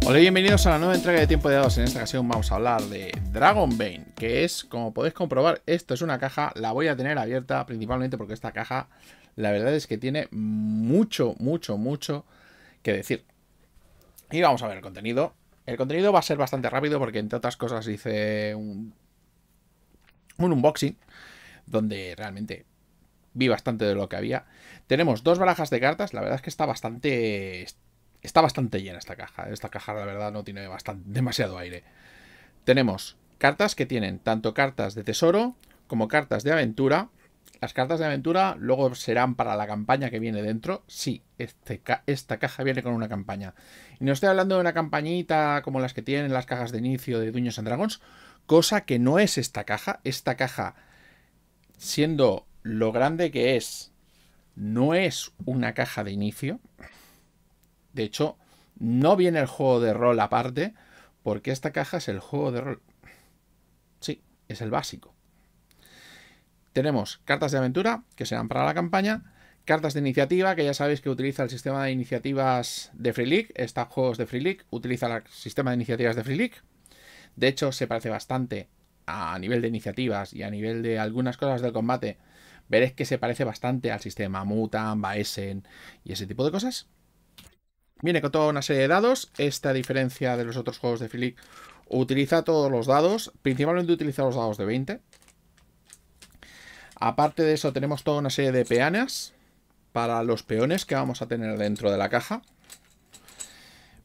Hola y bienvenidos a la nueva entrega de Tiempo de Dados. En esta ocasión vamos a hablar de Dragonbane, que es, como podéis comprobar, esto es una caja. La voy a tener abierta principalmente porque esta caja, la verdad es que tiene mucho que decir. Y vamos a ver el contenido. El contenido va a ser bastante rápido porque, entre otras cosas, hice un unboxing donde realmente vi bastante de lo que había. Tenemos dos barajas de cartas. La verdad es que está bastante llena esta caja. Esta caja, la verdad, no tiene demasiado aire. Tenemos cartas que tienen tanto cartas de tesoro como cartas de aventura. Las cartas de aventura luego serán para la campaña que viene dentro. Sí, esta caja viene con una campaña. Y no estoy hablando de una campañita como las que tienen las cajas de inicio de Dungeons and Dragons, cosa que no es esta caja. Esta caja, siendo lo grande que es, no es una caja de inicio. De hecho, no viene el juego de rol aparte, porque esta caja es el juego de rol. Sí, es el básico. Tenemos cartas de aventura, que serán para la campaña. Cartas de iniciativa, que ya sabéis que utiliza el sistema de iniciativas de Free League. Estos juegos de Free League utiliza el sistema de iniciativas de Free League. De hecho, se parece bastante a nivel de iniciativas y a nivel de algunas cosas del combate. Veréis que se parece bastante al sistema Mutan, Baesen y ese tipo de cosas. Viene con toda una serie de dados. Esta, a diferencia de los otros juegos de Free League, utiliza todos los dados. Principalmente utiliza los dados de 20. Aparte de eso, tenemos toda una serie de peanas para los peones que vamos a tener dentro de la caja.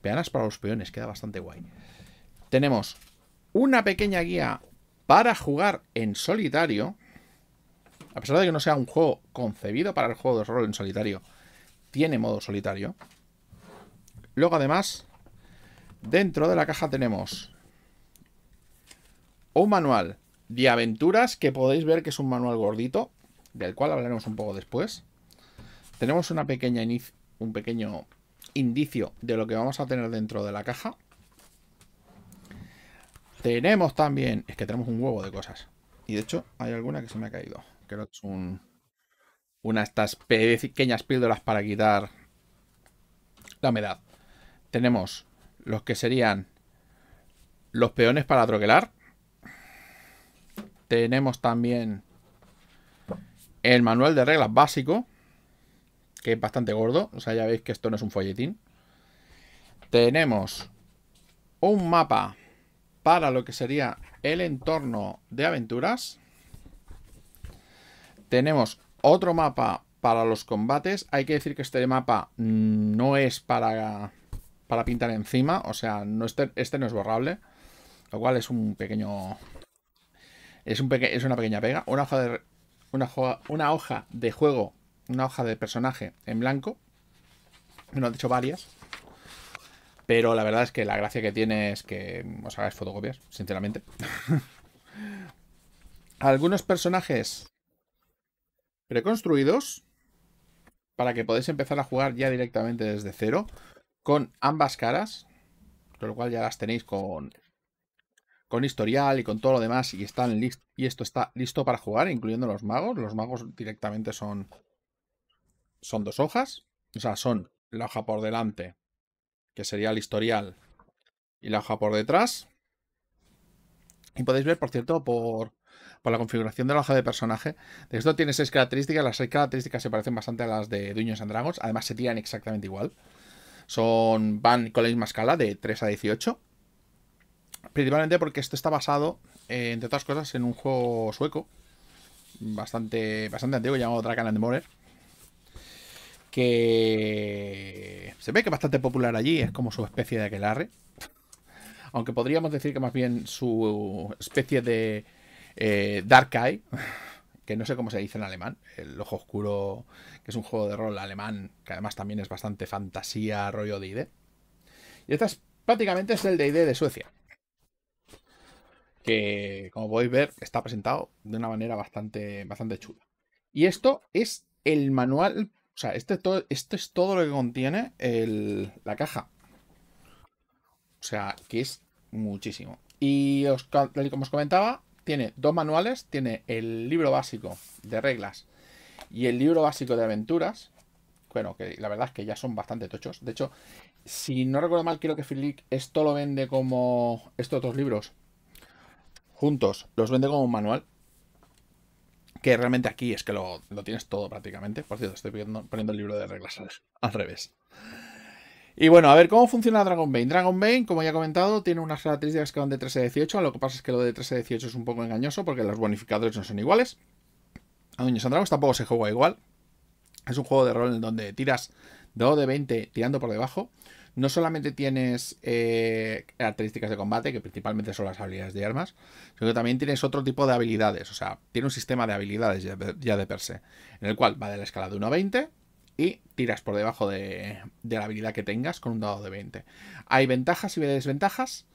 Peanas para los peones, queda bastante guay. Tenemos una pequeña guía para jugar en solitario. A pesar de que no sea un juego concebido para el juego de rol en solitario, tiene modo solitario. Luego, además, dentro de la caja tenemos un manual de aventuras, que podéis ver que es un manual gordito, del cual hablaremos un poco después. Tenemos un pequeño indicio de lo que vamos a tener dentro de la caja. Tenemos también... Es que tenemos un huevo de cosas. Y de hecho, hay alguna que se me ha caído. Creo que es una de estas pequeñas píldoras para quitar la humedad. Tenemos los que serían los peones para troquelar. Tenemos también el manual de reglas básico, que es bastante gordo. O sea, ya veis que esto no es un folletín. Tenemos un mapa para lo que sería el entorno de aventuras. Tenemos otro mapa para los combates. Hay que decir que este mapa no es para pintar encima. O sea, este no es borrable. Lo cual es un pequeño... Es una pequeña pega. Una hoja de juego, una hoja de personaje en blanco. No, de hecho varias. Pero la verdad es que la gracia que tiene es que os hagáis fotocopias, sinceramente. Algunos personajes preconstruidos para que podáis empezar a jugar ya directamente desde cero, con ambas caras, con lo cual ya las tenéis con historial y con todo lo demás, y esto está listo para jugar, incluyendo los magos. Los magos directamente son dos hojas, o sea, son la hoja por delante, que sería el historial, y la hoja por detrás. Y podéis ver, por cierto, por la configuración de la hoja de personaje, de esto tiene 6 características. Las 6 características se parecen bastante a las de Dungeons and Dragons. Además, se tiran exactamente igual. Van con la misma escala, de 3 a 18. Principalmente porque esto está basado, entre otras cosas, en un juego sueco bastante antiguo llamado Draken and Mortar, que se ve que es bastante popular allí. Es como su especie de aquelarre. Aunque podríamos decir que más bien su especie de Dark Eye, que no sé cómo se dice en alemán, el ojo oscuro, que es un juego de rol alemán, que además también es bastante fantasía, rollo D&D. Y esta prácticamente es el D&D de Suecia, que, como podéis ver, está presentado de una manera bastante chula. Y esto es el manual, o sea, esto es todo lo que contiene la caja. O sea, que es muchísimo. Y como os comentaba, tiene dos manuales. Tiene el libro básico de reglas y el libro básico de aventuras, bueno, que la verdad es que ya son bastante tochos. De hecho, si no recuerdo mal, creo que Philippe esto lo vende como estos dos libros juntos, los vende como un manual. Que realmente aquí es que lo tienes todo prácticamente. Por cierto, estoy poniendo el libro de reglas al revés. Y bueno, a ver cómo funciona Dragonbane. Dragonbane, como ya he comentado, tiene unas características que van de 13 a 18. Lo que pasa es que lo de 13 a 18 es un poco engañoso porque los bonificadores no son iguales. A Dungeons and Dragons tampoco se juega igual. Es un juego de rol en donde tiras dado de 20 tirando por debajo. No solamente tienes características de combate, que principalmente son las habilidades de armas, sino que también tienes otro tipo de habilidades. O sea, tiene un sistema de habilidades ya de per se, en el cual va de la escala de 1 a 20 y tiras por debajo de la habilidad que tengas con un dado de 20. Hay ventajas y desventajas,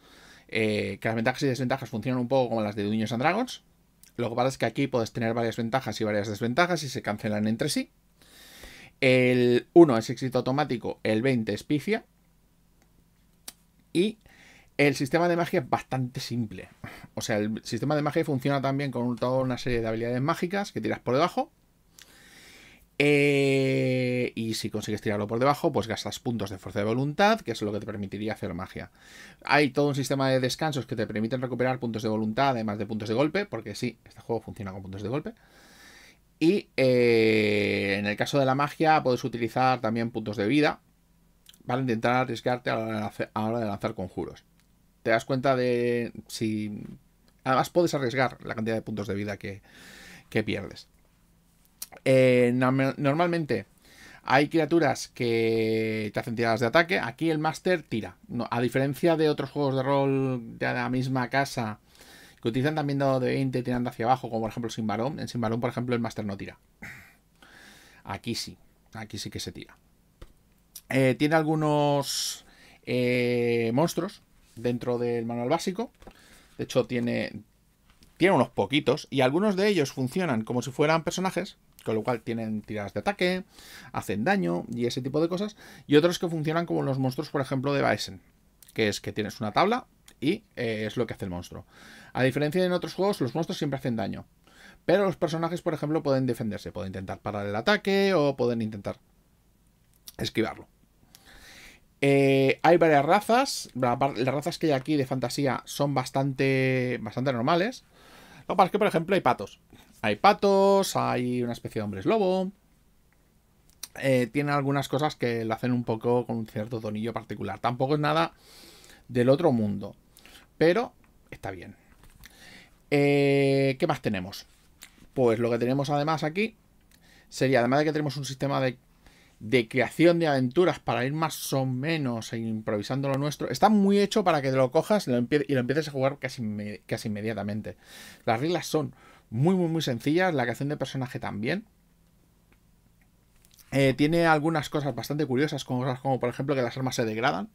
que las ventajas y desventajas funcionan un poco como las de Dungeons and Dragons. Lo que pasa es que aquí puedes tener varias ventajas y varias desventajas y se cancelan entre sí. El 1 es éxito automático, el 20 es pifia. Y el sistema de magia es bastante simple. O sea, el sistema de magia funciona también con toda una serie de habilidades mágicas que tiras por debajo. Y si consigues tirarlo por debajo, pues gastas puntos de fuerza de voluntad, que es lo que te permitiría hacer magia. Hay todo un sistema de descansos que te permiten recuperar puntos de voluntad, además de puntos de golpe, porque sí, este juego funciona con puntos de golpe. Y en el caso de la magia, puedes utilizar también puntos de vida para intentar arriesgarte a la hora de lanzar conjuros. Te das cuenta de si... Además puedes arriesgar la cantidad de puntos de vida que pierdes. Normalmente hay criaturas que te hacen tiradas de ataque. Aquí el máster tira. No, a diferencia de otros juegos de rol de la misma casa que utilizan también dado de 20 tirando hacia abajo, como por ejemplo Sinbarón. En Sinbarón, por ejemplo, el máster no tira. Aquí sí. Aquí sí que se tira. Tiene algunos monstruos dentro del manual básico. De hecho, tiene unos poquitos. Y algunos de ellos funcionan como si fueran personajes. Con lo cual tienen tiradas de ataque, hacen daño y ese tipo de cosas. Y otros que funcionan como los monstruos, por ejemplo, de Baesen. Que es que tienes una tabla y es lo que hace el monstruo. A diferencia de en otros juegos, los monstruos siempre hacen daño. Pero los personajes, por ejemplo, pueden defenderse. Pueden intentar parar el ataque o pueden intentar esquivarlo. Hay varias razas. Las razas que hay aquí de fantasía son bastante normales. Lo que pasa es que, por ejemplo, hay patos. Hay patos, hay una especie de hombres lobo. Tiene algunas cosas que lo hacen un poco con un cierto tonillo particular. Tampoco es nada del otro mundo, pero está bien. ¿Qué más tenemos? Pues lo que tenemos además aquí sería, además de que tenemos un sistema de creación de aventuras para ir más o menos improvisando lo nuestro. Está muy hecho para que te lo cojas y lo empieces a jugar casi inmediatamente. Las reglas son muy sencillas, la creación de personaje también. Tiene algunas cosas bastante curiosas, como por ejemplo que las armas se degradan.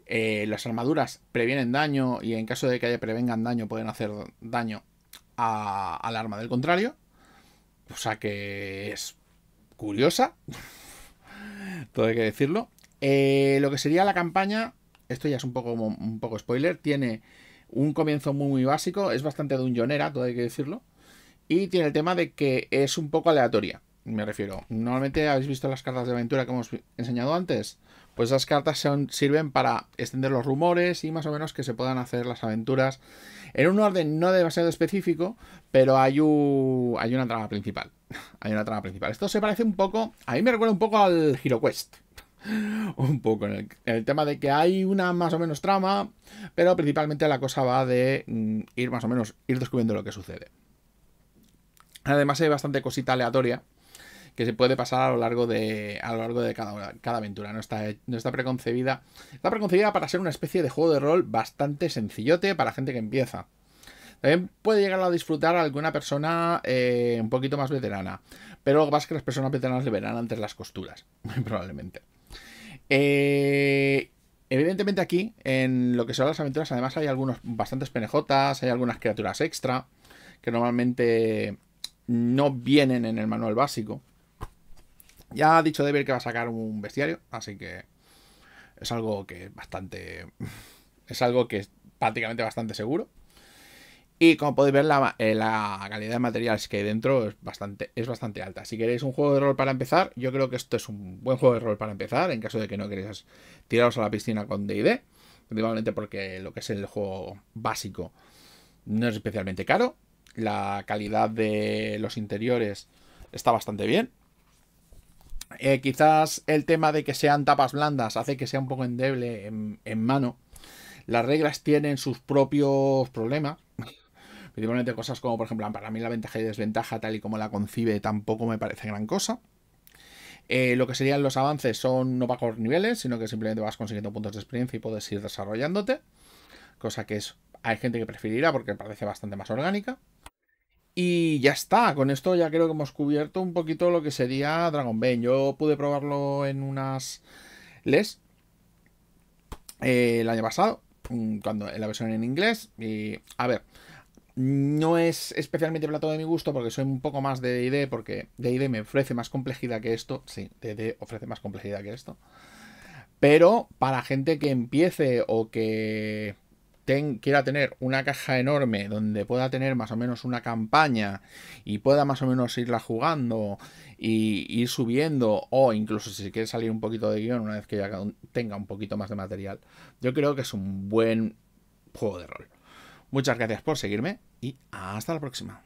Las armaduras previenen daño y en caso de que prevengan daño pueden hacer daño al arma del contrario. O sea que es curiosa. Todo hay que decirlo. Lo que sería la campaña, esto ya es un poco spoiler, tiene un comienzo muy básico, es bastante dungeonera, todo hay que decirlo, y tiene el tema de que es un poco aleatoria, me refiero. Normalmente habéis visto las cartas de aventura que hemos enseñado antes, pues esas cartas sirven para extender los rumores y más o menos que se puedan hacer las aventuras en un orden no demasiado específico, pero hay una trama principal. Hay una trama principal. Esto se parece un poco, a mí me recuerda un poco al HeroQuest. Un poco en el tema de que hay una más o menos trama, pero principalmente la cosa va de ir más o menos ir descubriendo lo que sucede. Además hay bastante cosita aleatoria que se puede pasar a lo largo de cada aventura. No está preconcebida. Está preconcebida para ser una especie de juego de rol bastante sencillote para gente que empieza. También puede llegar a disfrutar a alguna persona un poquito más veterana. Pero lo que pasa es que las personas veteranas le verán antes las costuras, muy probablemente. Evidentemente aquí, en lo que son las aventuras, además hay algunos bastantes penejotas, hay algunas criaturas extra que normalmente no vienen en el manual básico. Ya ha dicho Deber que va a sacar un bestiario, así que es algo que es prácticamente bastante seguro. Y como podéis ver, la calidad de materiales que hay dentro es bastante alta. Si queréis un juego de rol para empezar, yo creo que esto es un buen juego de rol para empezar, en caso de que no queréis tiraros a la piscina con D&D, principalmente porque lo que es el juego básico no es especialmente caro. La calidad de los interiores está bastante bien. Quizás el tema de que sean tapas blandas hace que sea un poco endeble en mano. Las reglas tienen sus propios problemas. Principalmente cosas como, por ejemplo, para mí la ventaja y desventaja, tal y como la concibe, tampoco me parece gran cosa. Lo que serían los avances son no va por niveles, sino que simplemente vas consiguiendo puntos de experiencia y puedes ir desarrollándote. Cosa que hay gente que preferirá porque parece bastante más orgánica. Y ya está, con esto ya creo que hemos cubierto un poquito lo que sería Dragonbane. Yo pude probarlo en unas LES el año pasado, cuando en la versión en inglés. Y a ver, no es especialmente plato de mi gusto porque soy un poco más de D&D, porque D&D me ofrece más complejidad que esto. Sí, D&D ofrece más complejidad que esto. Pero para gente que empiece o que quiera tener una caja enorme donde pueda tener más o menos una campaña y pueda más o menos irla jugando y ir subiendo, o incluso si quiere salir un poquito de guión una vez que ya tenga un poquito más de material, yo creo que es un buen juego de rol. Muchas gracias por seguirme y hasta la próxima.